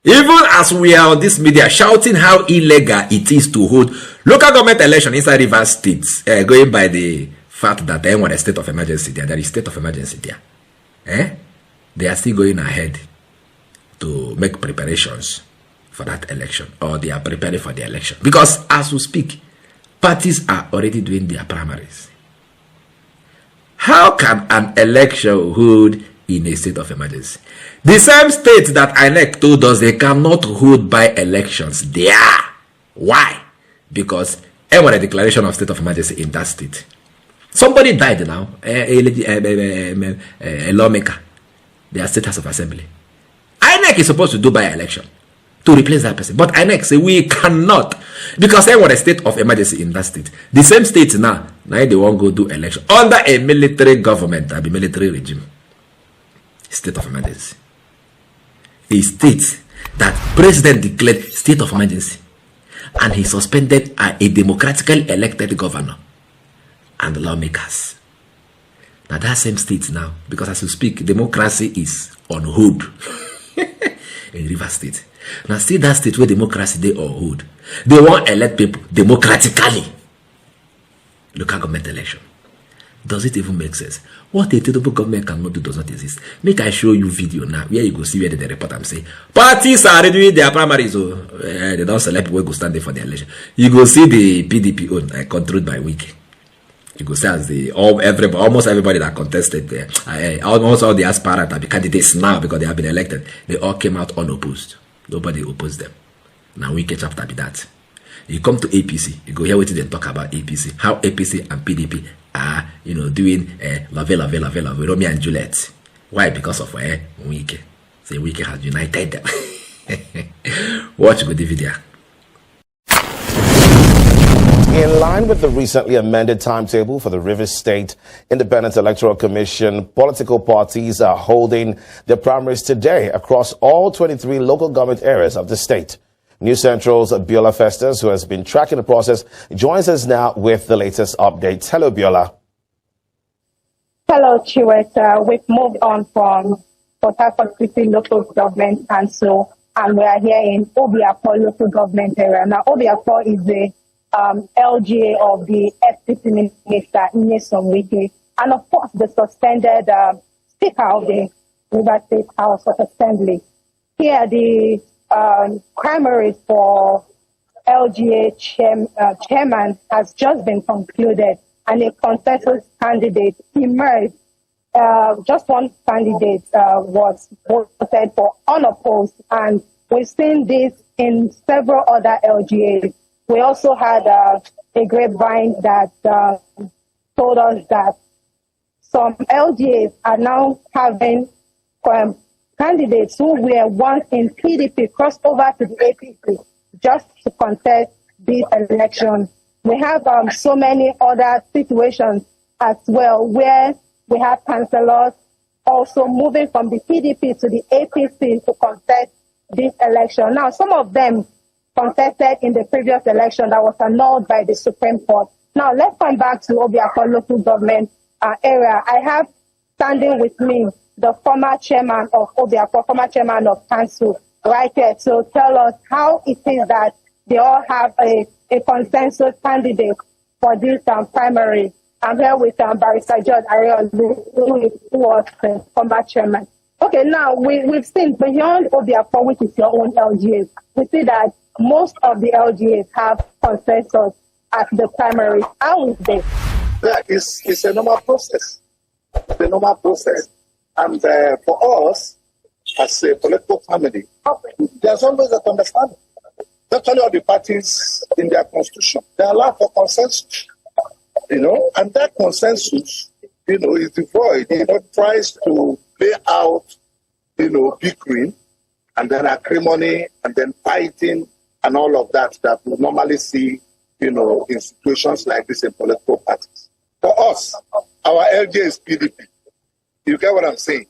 Even as we are on this media shouting how illegal it is to hold local government election inside Rivers State, going by the fact that they want a state of emergency there. There is state of emergency there. They are still going ahead to make preparations for that election, or they are preparing for the election. Because as we speak, parties are already doing their primaries. How can an election hold in a state of emergency? The same state that INEC told us they cannot hold by elections there. Why? Because there was a declaration of state of emergency in that state. Somebody died now, a lawmaker, their state house of assembly. INEC is supposed to do by election to replace that person. But INEC say we cannot, because there was a state of emergency in that state. The same state now they won't go do election under a military government, a military regime. State of emergency. A state that president declared state of emergency, and he suspended a democratically elected governor and lawmakers. Now that same state now, because as we speak, democracy is on hold in Rivers State. Now see that state where democracy they on hold. They want elect people democratically. Local government election. Does it even make sense? What a Tinubu government cannot do does not exist. Make I show you video now where you go see where the report I'm saying parties are doing their primaries. They don't select people who go stand there for the election. You go see the PDP own controlled by Wike. You go see as almost everybody that contested there, almost all the aspirants are candidates now because they have been elected. They all came out unopposed. Nobody opposed them. Now Wike chapter be that. You come to APC, you go hear what they talk about APC, how APC and PDP are, doing Romeo and Juliet. Why? Because of Wike. Say Wike has united them. Watch the video. In line with the recently amended timetable for the Rivers State Independent Electoral Commission, political parties are holding their primaries today across all 23 local government areas of the state. News Central's Biola Festus, who has been tracking the process, joins us now with the latest updates. Hello, Biola. Hello, Chiweta. We've moved on from Port Harcourt City Local Government Council, and we are here in Obiakpo Local Government Area. Now, Obiakpo is the LGA of the FCC Minister, Nyesom Wike, and of course, the suspended Speaker of the Rivers State House of Assembly. Here, the primaries for LGA chairman has just been concluded, and a consensus candidate emerged. Just one candidate was voted for unopposed, and we've seen this in several other LGAs. We also had a grapevine that told us that some LGAs are now having candidates who were once in PDP crossed over to the APC just to contest this election. We have so many other situations as well where we have councillors also moving from the PDP to the APC to contest this election. Now, some of them contested in the previous election that was annulled by the Supreme Court. Now, let's come back to Obiakpo local government area. I have standing with me the former chairman of Obiakpo, former chairman of council, right here to tell us how it is that they all have a consensus candidate for this primary. I'm here with Barrister George Ariel, who was the former chairman. Okay, now we've seen beyond Obiakpo, which is your own LGAs, we see that most of the LGAs have consensus at the primary. How is this? Yeah, it's a normal process. It's a normal process. And for us, as a political family, there's always that understanding. Not only all the parties in their constitution, they allow for consensus, and that consensus, is devoid. Tries to lay out, bickering, and then acrimony, and then fighting, and all of that we normally see, in situations like this in political parties. For us, our LJ is PDP. You get what I'm saying?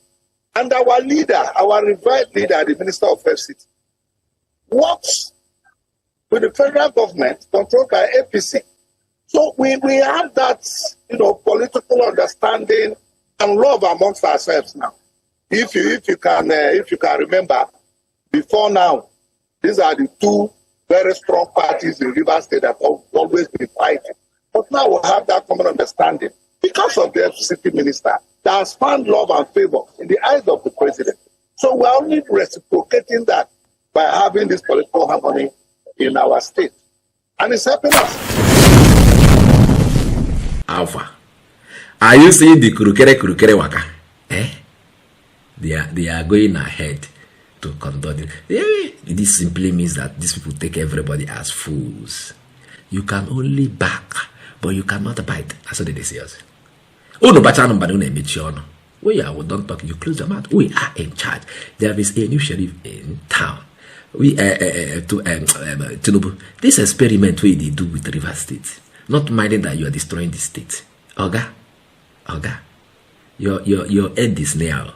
And our leader, our revered leader, the Minister of FCT, works with the federal government controlled by APC. So we have that, political understanding and love amongst ourselves now. If you can remember, Before now, these are the two very strong parties in Rivers State that have always been fighting. But now we have that common understanding because of the FCT minister that has found love and favor in the eyes of the president. So we are only reciprocating that by having this political harmony in our state. And it's helping us. Alpha, are you seeing the kurukere waka? They are going ahead to conduct it. This simply means that these people take everybody as fools. You can only back, but you cannot bite. That's what they say us. Oh no, but I'm not. We don't talk. You close your mouth. We are in charge. There is a new sheriff in town. We Tinubu. This experiment we do with River State, not minding that you are destroying the state. Oga, your end is now.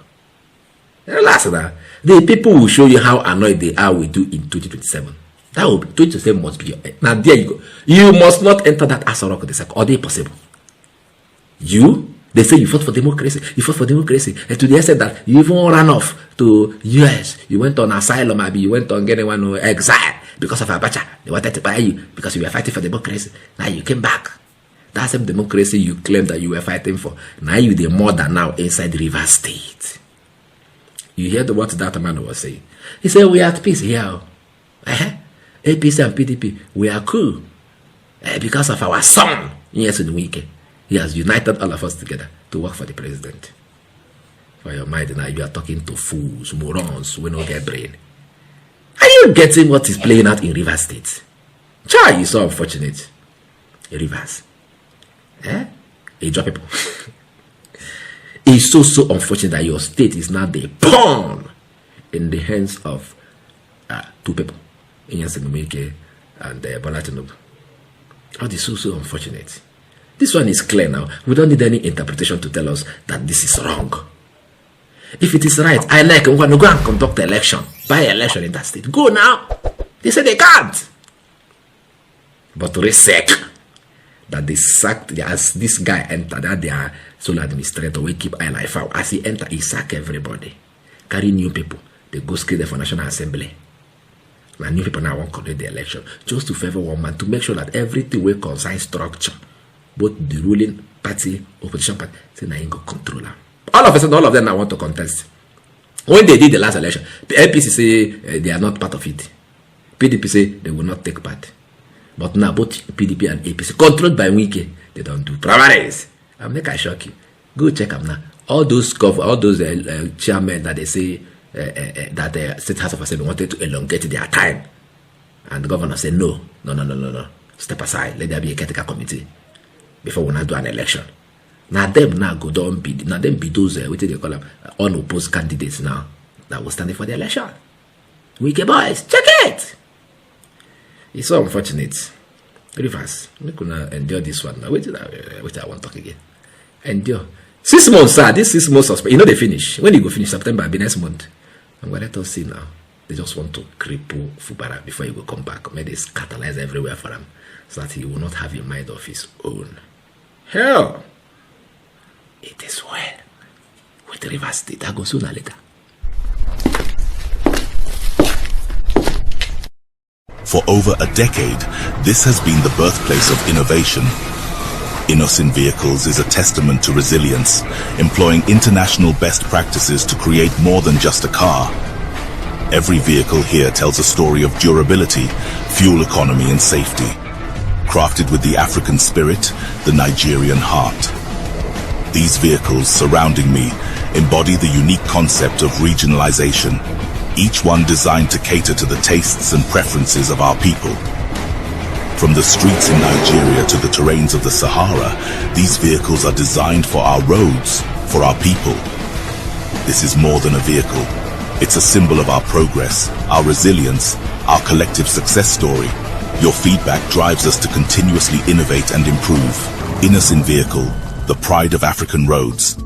Last that the people will show you how annoyed they are with you in 2027. That will be 2027 must be your end. Now there you go. You must not enter that Asarok the second. Are they possible? They say you fought for democracy. You fought for democracy. And to the extent that you even ran off to US. You went on asylum, maybe you went on getting one exile because of Abacha. They wanted to buy you because you were fighting for democracy. Now you came back. That same democracy you claimed that you were fighting for. Now you the mother now inside the River State. You hear what that man was saying. He said, we are at peace here. APC and PDP, we are cool. Because of our son, Nyesom Wike. He has united all of us together to work for the president. For your mind now, you are talking to fools, morons, we don't get brain. Are you getting what is playing out in Rivers State? Chai is so unfortunate. Rivers. You drop people. It's so unfortunate that your state is now the pawn in the hands of two people, Nyesom Wike and Bola Tinubu. Oh, this is so unfortunate. This one is clear now. We don't need any interpretation to tell us that this is wrong. If it is right, I like want to go and conduct election, by election in that state. Go now. They say they can't. But to risk that they sacked, as this guy entered, that their sole administrator will keep eye like foul. As he enter, he sack everybody. Carry new people. They go screen them for National Assembly. And new people now want to conduct the election. Just to favor one man, to make sure that everything will concern structure. Both the ruling party, opposition party, say now you go control them. All of a sudden, all of them now want to contest. When they did the last election, the APC say they are not part of it. PDP say they will not take part. But now both PDP and APC, controlled by Wike, they don't do primaries. I'm not gonna shock you. Go check them now. All those chairmen that they say that the State House of Assembly wanted to elongate their time, and the governor said no. Step aside. Let there be a caretaker committee before we not do an election. Now them now go down be now them be those what they call them unopposed candidates now that will stand for the election. Wike boys, check it. It's so unfortunate. Rivers, we gonna endure this one now. Wait, I want to talk again. Endure 6 months, sir. This 6 months suspect. You know they finish. When you go finish September, be next month. I'm gonna let us see now. They just want to cripple Fubara before he will come back. May they scatterize everywhere for him, so that he will not have a mind of his own. Hell, it is well with the River State. I go sooner or later. For over a decade, this has been the birthplace of innovation. Innoson Vehicles is a testament to resilience, employing international best practices to create more than just a car. Every vehicle here tells a story of durability, fuel economy and safety. Crafted with the African spirit, the Nigerian heart. These vehicles surrounding me embody the unique concept of regionalization, each one designed to cater to the tastes and preferences of our people. From the streets in Nigeria to the terrains of the Sahara, these vehicles are designed for our roads, for our people. This is more than a vehicle. It's a symbol of our progress, our resilience, our collective success story. Your feedback drives us to continuously innovate and improve. Innoson Vehicle, the pride of African roads.